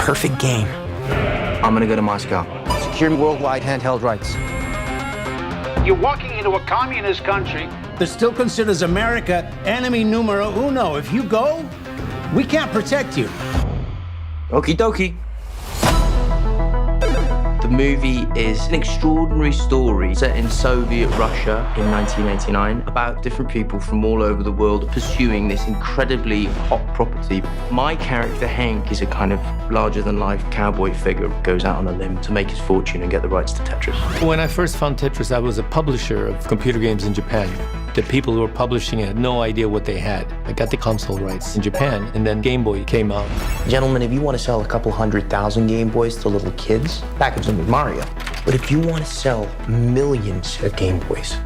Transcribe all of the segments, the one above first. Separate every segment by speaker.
Speaker 1: perfect game.
Speaker 2: I'm gonna go to Moscow.
Speaker 1: Secure worldwide handheld rights.
Speaker 3: You're walking into a communist country
Speaker 4: that still considers America enemy numero uno. If you go, we can't protect you.
Speaker 2: Okie dokie. The movie is an extraordinary story set in Soviet Russia in 1989 about different people from all over the world pursuing this incredibly hot property. My character, Hank, is a kind of larger-than-life cowboy figure who goes out on a limb to make his fortune and get the rights to Tetris.
Speaker 5: When I first found Tetris, I was a publisher of computer games in Japan. The people who were publishing it had no idea what they had. I got the console rights in Japan, and then Game Boy came out.
Speaker 1: Gentlemen, if you want to sell a couple 100,000 Game Boys to little kids, package them with Mario. But if you want to sell millions of Game Boys,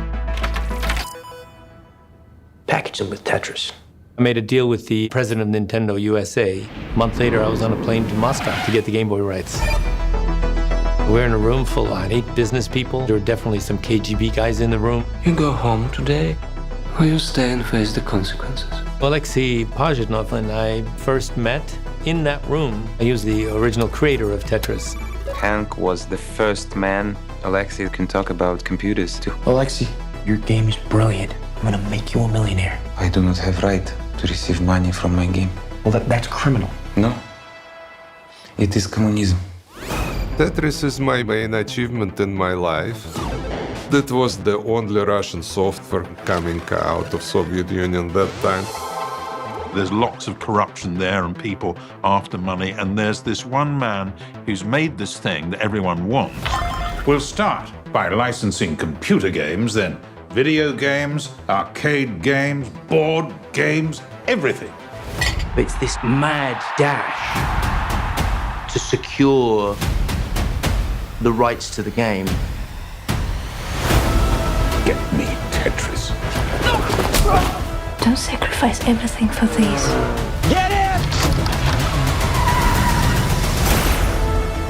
Speaker 1: package them with Tetris.
Speaker 5: I made a deal with the president of Nintendo USA. A month later, I was on a plane to Moscow to get the Game Boy rights. We're in a room full of 8 business people. There were definitely some KGB guys in the room.
Speaker 6: You go home today, or you stay and face the consequences.
Speaker 5: Alexei Pajitnov and I first met in that room. He was the original creator of Tetris.
Speaker 7: Hank was the first man Alexei can talk about computers to.
Speaker 1: Alexei, your game is brilliant. I'm gonna make you a millionaire.
Speaker 7: I do not have right to receive money from my game.
Speaker 1: Well, that's criminal.
Speaker 7: No, it is communism.
Speaker 8: Tetris is my main achievement in my life. That was the only Russian software coming out of Soviet Union that time.
Speaker 9: There's lots of corruption there and people after money, and there's this one man who's made this thing that everyone wants.
Speaker 10: We'll start by licensing computer games, then video games, arcade games, board games, everything.
Speaker 2: It's this mad dash to secure the rights to the game.
Speaker 10: Get me Tetris.
Speaker 11: Don't sacrifice everything for these.
Speaker 1: Get it!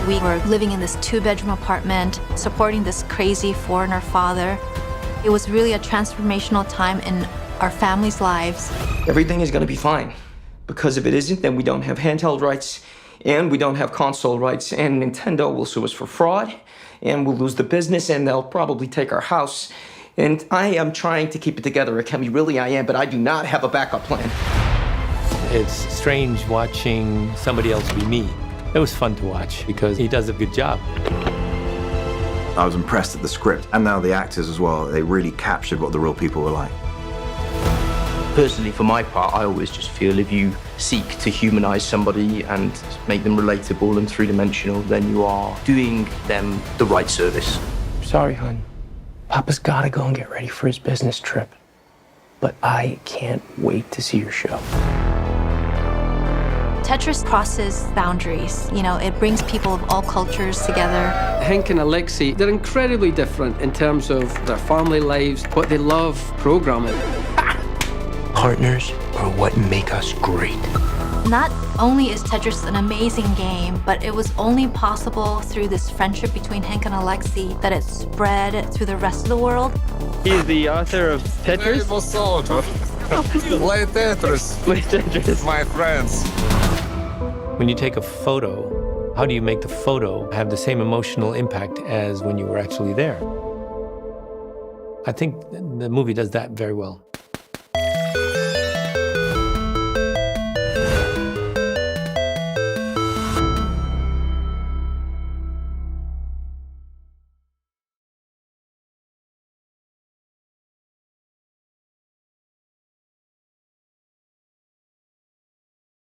Speaker 11: We were living in this 2-bedroom apartment, supporting this crazy foreigner father. It was really a transformational time in our family's lives.
Speaker 2: Everything is gonna be fine. Because if it isn't, then we don't have handheld rights, and we don't have console rights, and Nintendo will sue us for fraud, and we'll lose the business, and they'll probably take our house. And I am trying to keep it together, Akemi, really I am, but I do not have a backup plan.
Speaker 5: It's strange watching somebody else be me. It was fun to watch because he does a good job.
Speaker 12: I was impressed at the script, and now the actors as well. They really captured what the real people were like.
Speaker 2: Personally, for my part, I always just feel if you seek to humanize somebody and make them relatable and three-dimensional, then you are doing them the right service.
Speaker 1: Sorry, hon. Papa's gotta go and get ready for his business trip. But I can't wait to see your show.
Speaker 11: Tetris crosses boundaries. You know, it brings people of all cultures together.
Speaker 6: Hank and Alexei, they're incredibly different in terms of their family lives, but they love programming.
Speaker 1: Partners are what make us great.
Speaker 11: Not only is Tetris an amazing game, but it was only possible through this friendship between Hank and Alexei that it spread through the rest of the world.
Speaker 13: He's the author of Tetris.
Speaker 8: Play Tetris.
Speaker 13: Play Tetris.
Speaker 8: My friends.
Speaker 5: When you take a photo, how do you make the photo have the same emotional impact as when you were actually there? I think the movie does that very well.